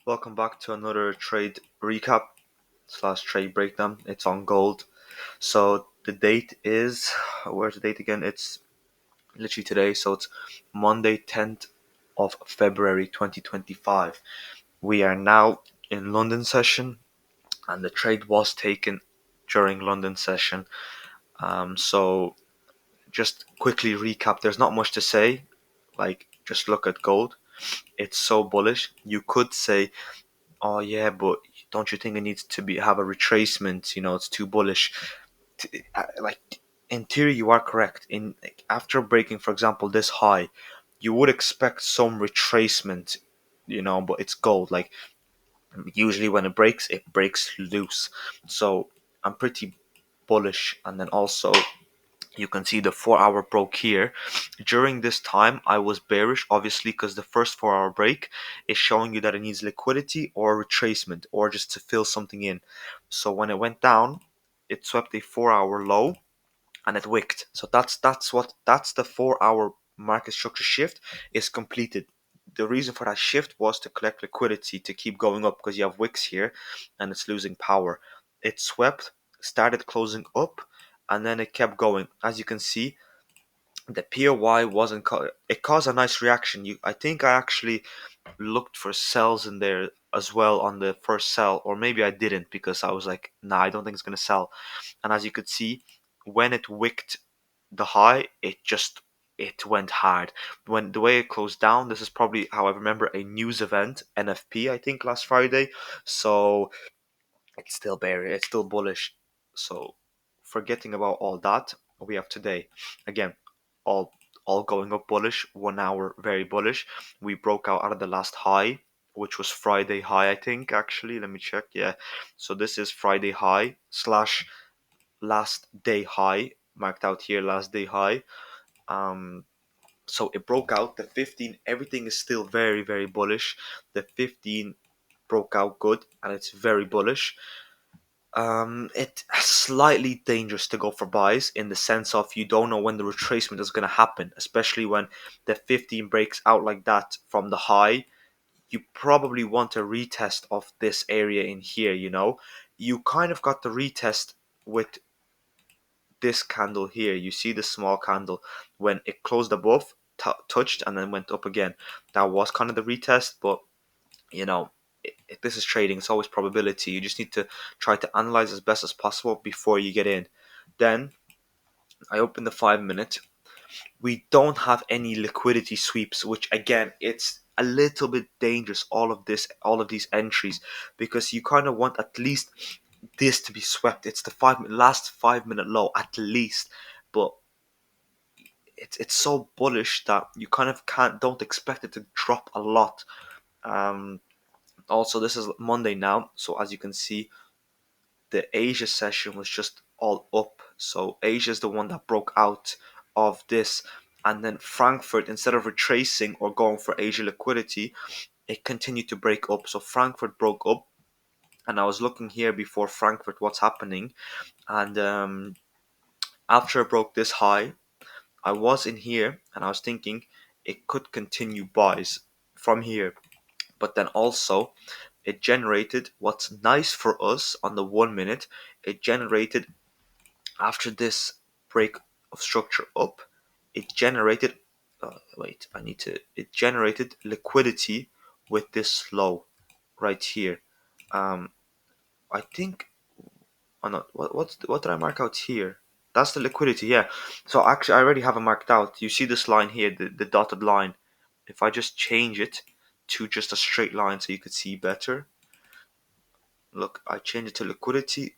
Welcome back to another trade recap slash trade breakdown. It's on gold. So the date is, where's the date again? It's literally today. So it's Monday, 10th of February 2025. We are now in London session, and the trade was taken during London session. So just quickly recap. There's not much to say. Like, just look at gold. It's so bullish. You could say, oh yeah, but don't you think it needs to be have a retracement? It's too bullish. Like, in theory, you are correct. In like, after breaking, for example, this high, you would expect some retracement. But it's gold. Like, usually when it breaks loose. So I'm pretty bullish. And then also you can see the 4 hour broke here. During this time, I was bearish, obviously, because the first 4 hour break is showing you that it needs liquidity or retracement or just to fill something in. So when it went down, it swept a 4 hour low and it wicked. So that's the 4 hour market structure shift is completed. The reason for that shift was to collect liquidity to keep going up because you have wicks here and it's losing power. It swept, started closing up, and then it kept going. As you can see, the POY wasn't it caused a nice reaction. I think I actually looked for sells in there as well on the first sell, or maybe I didn't because I was like, nah, I don't think it's gonna sell. And as you could see, when it wicked the high, it went hard. When the way it closed down, this is probably how I remember a news event, NFP, I think last Friday. So it's still bearish, it's still bullish. So forgetting about all that, we have today again, all all going up bullish. 1 hour very bullish. We broke out of the last high, which was Friday high, I think. Actually, let me check. Yeah, so this is Friday high slash last day high, marked out here, last day high. um so it broke out the 15. Everything is still very, very bullish. The 15 broke out good and it's very bullish. It's slightly dangerous to go for buys in the sense of you don't know when the retracement is going to happen, especially when the 15 breaks out like that from the high. You probably want a retest of this area in here. You kind of got the retest with this candle here. You see the small candle when it closed above, touched, and then went up again. That was kind of the retest, but you know, this is trading. It's always probability. You just need to try to analyze as best as possible before you get in. Then I open the 5 minute. We don't have any liquidity sweeps, which again, it's a little bit dangerous. All of these entries, because you kind of want at least this to be swept. It's the last 5 minute low at least, but it's so bullish that you kind of don't expect it to drop a lot. Um, Also, this is Monday now, so as you can see, the Asia session was just all up. So Asia is the one that broke out of this, and then Frankfurt, instead of retracing or going for Asia liquidity, it continued to break up. So Frankfurt broke up, and I was looking here before Frankfurt what's happening, and after it broke this high, I was in here and I was thinking it could continue buys from here. But then also it generated what's nice for us on the 1 minute. It generated, after this break of structure up, it generated it generated liquidity with this low right here. um I think, oh no, what did I mark out here? That's the liquidity, yeah. So actually I already have it marked out. You see this line here, the dotted line. If I just change it to just a straight line so you could see better. Look, I changed it to liquidity.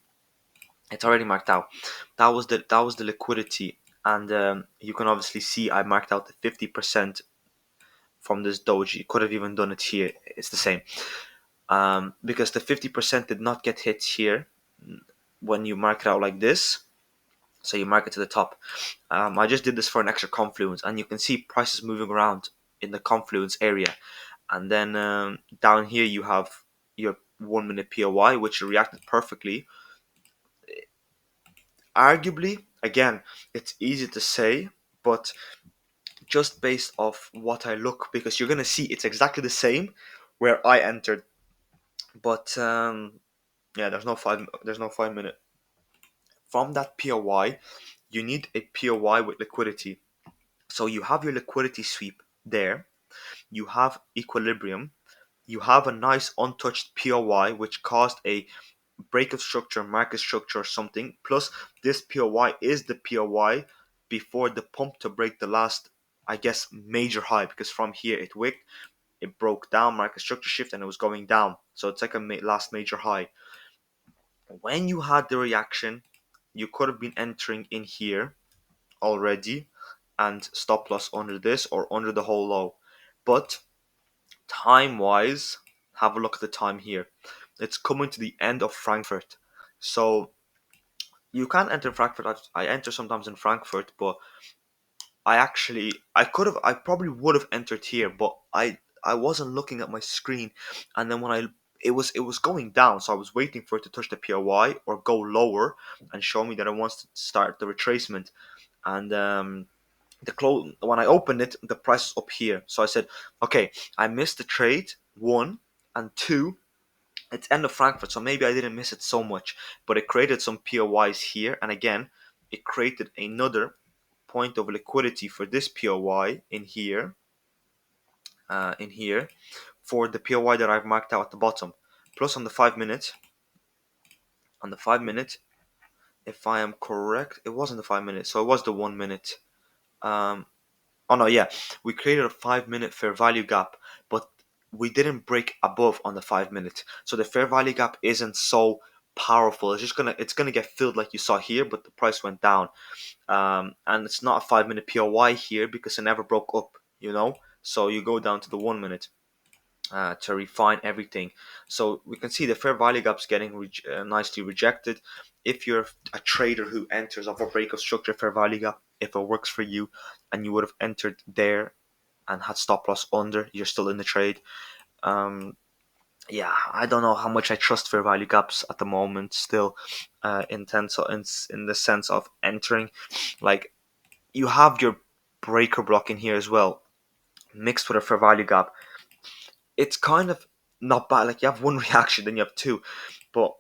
It's already marked out. That was the liquidity, and you can obviously see I marked out the 50% from this doji. Could have even done it here. It's the same, because the 50% did not get hit here when you mark it out like this. So you mark it to the top. I just did this for an extra confluence, and you can see prices moving around in the confluence area. And then down here you have your 1 minute POY, which reacted perfectly. Arguably, again, it's easy to say, but just based off what I look, because you're gonna see it's exactly the same where I entered. But yeah, there's no 5 minute. From that POY, you need a POY with liquidity. So you have your liquidity sweep there. You have equilibrium. You have a nice untouched POY which caused a break of structure, market structure or something. Plus, this POY is the POY before the pump to break the last, I guess, major high, because from here it wicked, it broke down, market structure shift, and it was going down. So it's like a last major high. When you had the reaction, you could have been entering in here already and stop loss under this or under the whole low. But time wise, have a look at the time here. It's coming to the end of Frankfurt. So you can enter Frankfurt. I enter sometimes in Frankfurt, but I probably would have entered here, but I wasn't looking at my screen, and then when it was going down, so I was waiting for it to touch the POY or go lower and show me that it wants to start the retracement, and the close when I opened it, the price is up here, so I said, okay, I missed the trade, one, and two, it's end of Frankfurt, so maybe I didn't miss it so much, but it created some POYs here, and again, it created another point of liquidity for this POY in here, for the POY that I've marked out at the bottom. Plus on the 5 minute, if I am correct, it wasn't the 5 minute, so it was the 1 minute. Um, oh no, yeah, we created a 5 minute fair value gap, but we didn't break above on the 5 minute. So the fair value gap isn't so powerful. It's gonna get filled like you saw here, but the price went down. And it's not a 5 minute POY here because it never broke up. So you go down to the 1 minute to refine everything. So we can see the fair value gap's getting nicely rejected. If you're a trader who enters off a break of structure fair value gap, if it works for you, and you would have entered there and had stop loss under, you're still in the trade. Um, yeah, I don't know how much I trust fair value gaps at the moment. Still, in the sense of entering, like you have your breaker block in here as well, mixed with a fair value gap. It's kind of not bad. Like you have one reaction, then you have two, but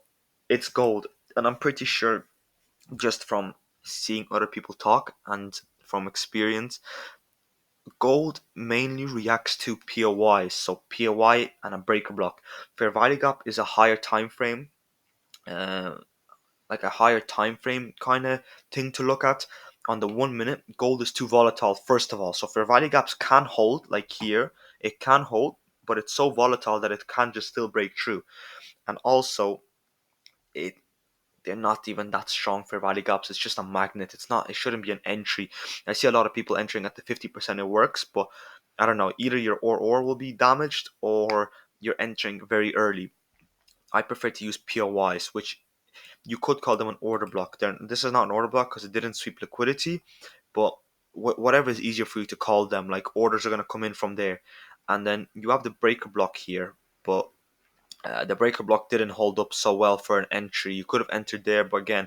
it's gold, and I'm pretty sure just from seeing other people talk and from experience, gold mainly reacts to POYs, so POY and a breaker block. Fair value gap is a higher time frame, uh, like a higher time frame kind of thing to look at. On the 1 minute, gold is too volatile, first of all. So fair value gaps can hold, like here, it can hold, but it's so volatile that it can just still break through. And also, it they're not even that strong fair value gaps. It's just a magnet. It shouldn't be an entry. I see a lot of people entering at the 50% it works, but I don't know, either your or will be damaged or you're entering very early. I prefer to use POYs, which you could call them an order block. This is not an order block because it didn't sweep liquidity, but whatever is easier for you to call them, like orders are going to come in from there. And then you have the breaker block here, but the breaker block didn't hold up so well for an entry. You could have entered there, but again,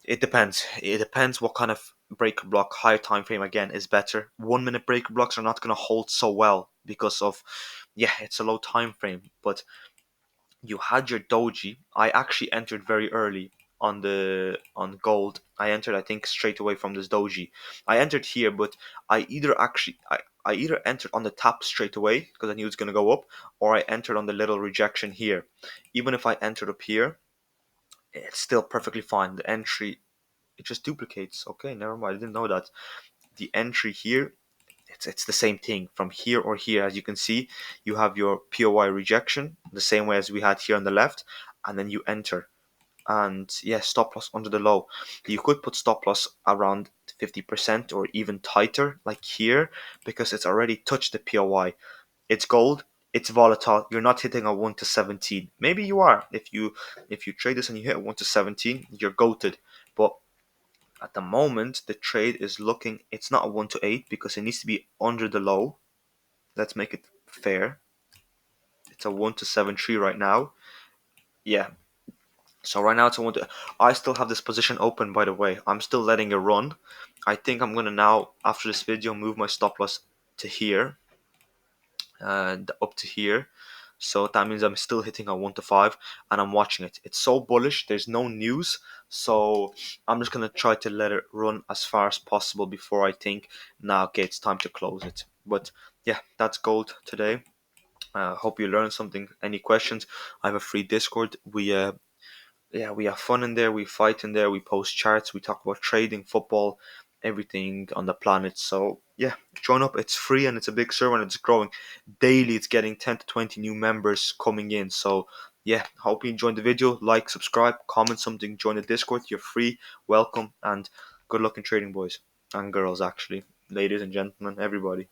it depends. It depends what kind of breaker block. Higher time frame again is better. 1 minute breaker blocks are not going to hold so well because of, yeah, it's a low time frame. But you had your doji. I actually entered very early on gold. I entered, I think, straight away from this doji. I entered here, but I either entered on the tap straight away because I knew it's gonna go up, or I entered on the little rejection here. Even if I entered up here, it's still perfectly fine. The entry, it just duplicates. Okay, never mind. I didn't know that. The entry here, it's the same thing from here or here. As you can see, you have your POY rejection the same way as we had here on the left, and then you enter. And yeah, stop loss under the low. You could put stop loss around 50% or even tighter, like here, because it's already touched the POY. It's gold. It's volatile. You're not hitting a 1 to 17. Maybe you are. If you trade this and you hit a 1 to 17, you're goated. But at the moment, the trade is looking, it's not a 1 to 8 because it needs to be under the low. Let's make it fair. It's a 1 to 7.3 right now. Yeah. So right now it's a 1 to. I still have this position open, by the way. I'm still letting it run. I think I'm going to now, after this video, move my stop loss to here and up to here. So that means I'm still hitting a 1 to 5 and I'm watching it. It's so bullish, there's no news. So I'm just going to try to let it run as far as possible before I think, now, okay, it's time to close it. But yeah, that's gold today. Hope you learned something. Any questions? I have a free Discord. We have fun in there. We fight in there. We post charts. We talk about trading, football, everything on the planet. So yeah, join up. It's free and it's a big server and it's growing daily. It's getting 10 to 20 new members coming in. So yeah, hope you enjoyed the video. Like, subscribe, comment something, join the Discord. You're free. Welcome and good luck in trading, boys and girls. Actually, ladies and gentlemen, everybody.